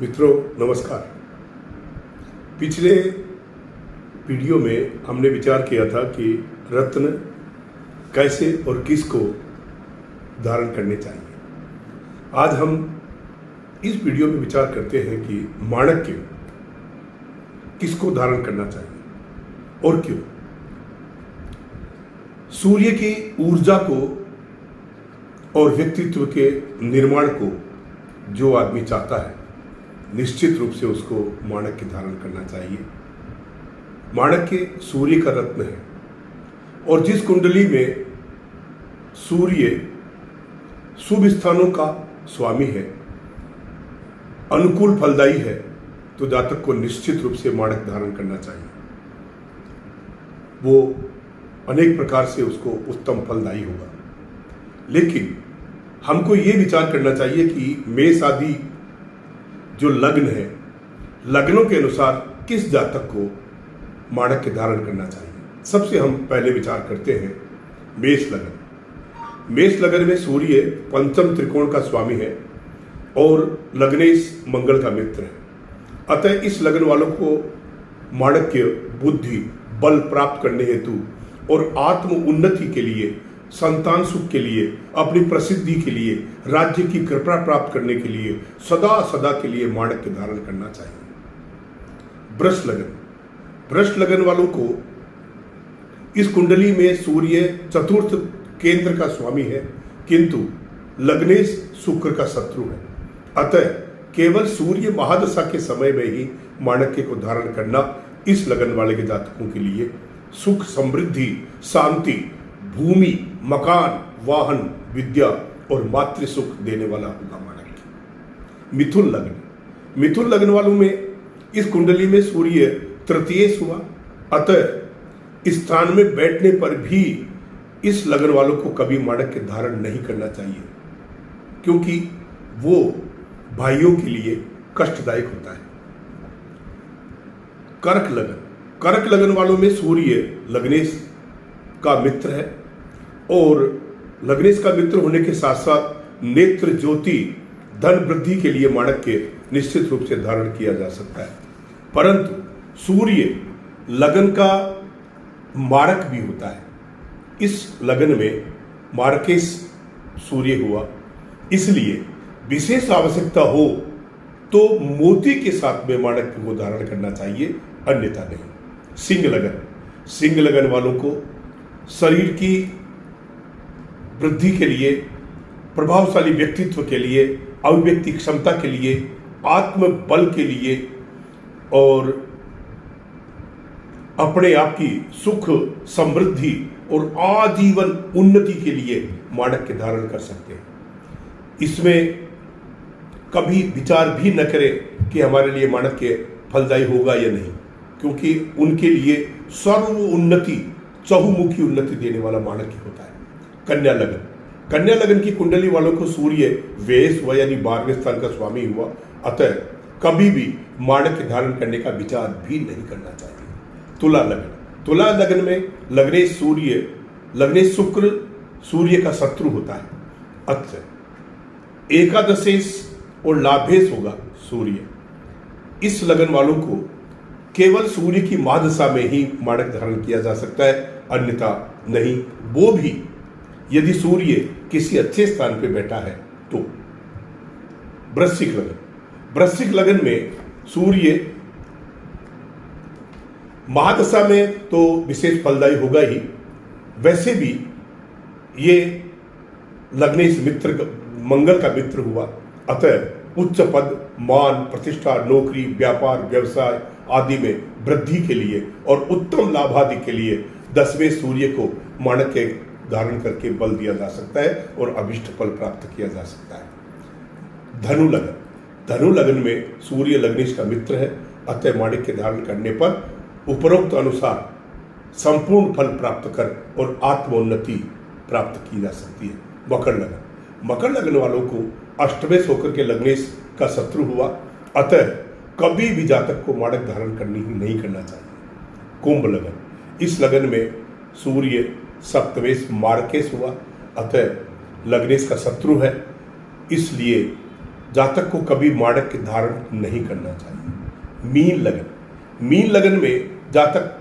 मित्रों नमस्कार। पिछले वीडियो में हमने विचार किया था कि रत्न कैसे और किसको धारण करने चाहिए। आज हम इस वीडियो में विचार करते हैं कि माणक्य किसको धारण करना चाहिए और क्यों। सूर्य की ऊर्जा को और व्यक्तित्व के निर्माण को जो आदमी चाहता है निश्चित रूप से उसको माणक्य धारण करना चाहिए। माणक्य सूर्य का रत्न है और जिस कुंडली में सूर्य शुभ स्थानों का स्वामी है, अनुकूल फलदायी है, तो जातक को निश्चित रूप से माणक्य धारण करना चाहिए। वो अनेक प्रकार से उसको उत्तम फलदायी होगा। लेकिन हमको ये विचार करना चाहिए कि मेष आदि जो लग्न है, लग्नों के अनुसार किस जातक को माणक्य धारण करना चाहिए। सबसे हम पहले विचार करते हैं मेष लग्न। मेष लग्न में सूर्य पंचम त्रिकोण का स्वामी है और लग्नेश मंगल का मित्र है। अतः इस लग्न वालों को माणक्य बुद्धि बल प्राप्त करने हेतु और आत्म उन्नति के लिए, संतान सुख के लिए, अपनी प्रसिद्धि के लिए, राज्य की कृपा प्राप्त करने के लिए, सदा सदा के लिए माणक्य धारण करना चाहिए। वृष लग्न, वृष लग्न वालों को इस कुंडली में सूर्य चतुर्थ केंद्र का स्वामी है, किंतु लग्नेश शुक्र का शत्रु है। अतः केवल सूर्य महादशा के समय में ही माणक्य को धारण करना इस लग्न वाले के जातकों के लिए सुख, समृद्धि, शांति, भूमि, मकान, वाहन, विद्या और मातृ सुख देने वाला होगा माणक्य। मिथुन लग्न, मिथुन लग्न वालों में इस कुंडली में सूर्य तृतीयेश हुआ। अतः इस स्थान में बैठने पर भी इस लग्न वालों को कभी माणक्य धारण नहीं करना चाहिए, क्योंकि वो भाइयों के लिए कष्टदायक होता है। कर्क लग्न, कर्क लग्न वालों में सूर्य लग्नेश का मित्र है और लग्नेश का मित्र होने के साथ साथ नेत्र ज्योति धन वृद्धि के लिए माणक्य निश्चित रूप से धारण किया जा सकता है। परंतु सूर्य लगन का मारक भी होता है। इस लगन में मारकेश सूर्य हुआ, इसलिए विशेष आवश्यकता हो तो मोती के साथ में माणक्य को धारण करना चाहिए, अन्यथा नहीं। सिंह लगन, सिंह लगन वालों को शरीर की वृद्धि के लिए, प्रभावशाली व्यक्तित्व के लिए, अभिव्यक्ति क्षमता के लिए, आत्मबल के लिए और अपने आप की सुख, समृद्धि और आजीवन उन्नति के लिए माणक्य धारण कर सकते हैं। इसमें कभी विचार भी न करें कि हमारे लिए माणक्य फलदायी होगा या नहीं, क्योंकि उनके लिए सर्व उन्नति, चहुमुखी उन्नति देने वाला माणक्य होता है। कन्या लगन, कन्या लगन की कुंडली वालों को सूर्य वेश हुआ यानी 12वें स्थान का स्वामी हुआ। अतः कभी भी माणक्य धारण करने का विचार भी नहीं करना चाहिए। तुला लगन, तुला लगन में लग्नेश सूर्य, लग्नेश शुक्र सूर्य का शत्रु होता है। अतः एकादशेश और लाभेश होगा सूर्य। इस लगन वालों को केवल सूर्य की महादशा में ही माणक्य धारण किया जा सकता है, अन्यथा नहीं। वो भी यदि सूर्य किसी अच्छे स्थान पे बैठा है तो। वृश्चिक लगन, वृश्चिक लगन में सूर्य महादशा में तो विशेष फलदायी होगा ही, वैसे भी ये लग्नेश मित्र मंगल का मित्र हुआ। अतः उच्च पद, मान, प्रतिष्ठा, नौकरी, व्यापार, व्यवसाय आदि में वृद्धि के लिए और उत्तम लाभ आदि के लिए 10वें सूर्य को माणक्य धारण करके बल दिया जा सकता है और अभिष्ट फल प्राप्त किया जा सकता है। धनु लगन, धनु लगन में सूर्य लग्नेश का मित्र है। अतः माणक्य धारण करने पर उपरोक्त अनुसार संपूर्ण फल प्राप्त कर और आत्मोन्नति प्राप्त की जा सकती है। मकर लगन, मकर लगन वालों को अष्टमेश होकर के लग्नेश का शत्रु हुआ। अतः कभी भी जातक को माणक्य धारण करनी ही नहीं करना चाहिए। कुंभ लगन, इस लगन में सूर्य सप्तमेश मार्केश हुआ। अतः लग्नेश का शत्रु है, इसलिए जातक को कभी माणक के धारण नहीं करना चाहिए। मीन लगन में जातक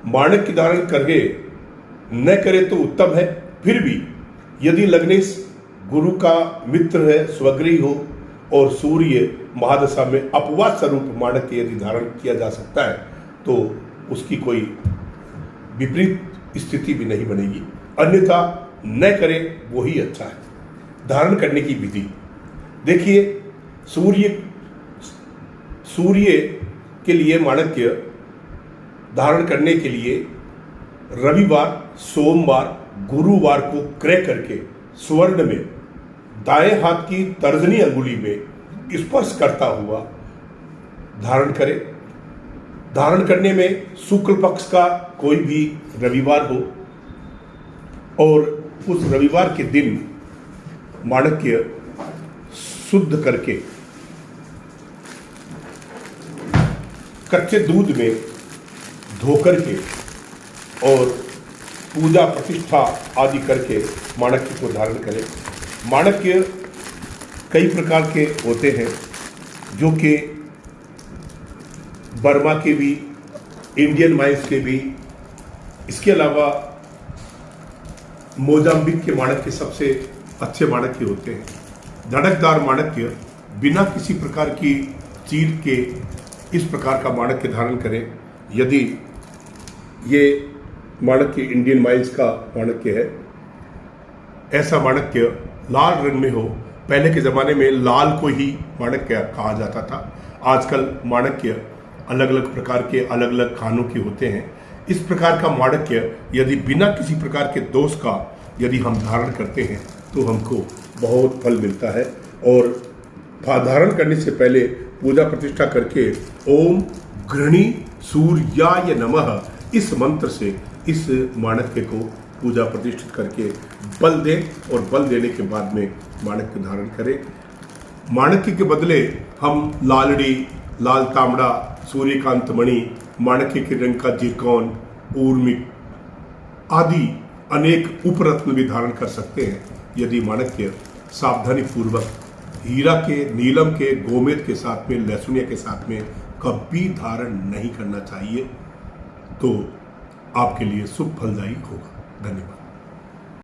माणक की धारण करके न करे तो उत्तम है। फिर भी यदि लग्नेश गुरु का मित्र है, स्वगृही हो और सूर्य महादशा में अपवाद स्वरूप माणक के यदि धारण किया जा सकता है तो उसकी कोई विपरीत स्थिति भी नहीं बनेगी, अन्यथा न करे वो ही अच्छा है। धारण करने की विधि देखिए, सूर्य के लिए माणक्य धारण करने के लिए रविवार, सोमवार, गुरुवार को क्रय करके स्वर्ण में दाएं हाथ की तर्जनी अंगुली में स्पर्श करता हुआ धारण करें। धारण करने में शुक्ल पक्ष का कोई भी रविवार हो और उस रविवार के दिन माणक्य शुद्ध करके कच्चे दूध में धोकर के और पूजा प्रतिष्ठा आदि करके माणक्य को धारण करें। माणक्य कई प्रकार के होते हैं जो कि बर्मा के भी, इंडियन माइंस के भी, इसके अलावा मोजाम्बिक के माणक्य सबसे अच्छे माणक्य होते हैं। धड़कदार माणक्य बिना किसी प्रकार की चीर के इस प्रकार का माणक्य धारण करें। यदि ये माणक्य इंडियन माइंस का माणक्य है, ऐसा माणक्य लाल रंग में हो। पहले के ज़माने में लाल को ही माणक्य कहा जाता था। आजकल माणक्य अलग अलग प्रकार के, अलग अलग खानों के होते हैं। इस प्रकार का माणक्य यदि बिना किसी प्रकार के दोष का यदि हम धारण करते हैं तो हमको बहुत फल मिलता है। और धारण करने से पहले पूजा प्रतिष्ठा करके ओम गृणी सूर्याय नमः इस मंत्र से इस माणक्य को पूजा प्रतिष्ठित करके बल दें और बल देने के बाद में माणक्य धारण करें। माणक्य के बदले हम लालड़ी, लाल तांबड़ा, सूर्यकांत मणि, माणक्य के रंग का जिरकॉन, ऊर्मिक आदि अनेक उपरत्न भी धारण कर सकते हैं। यदि माणक्य सावधानी पूर्वक हीरा के, नीलम के, गोमेद के साथ में, लहसुनिया के साथ में कभी धारण नहीं करना चाहिए तो आपके लिए शुभ फलदायी होगा। धन्यवाद।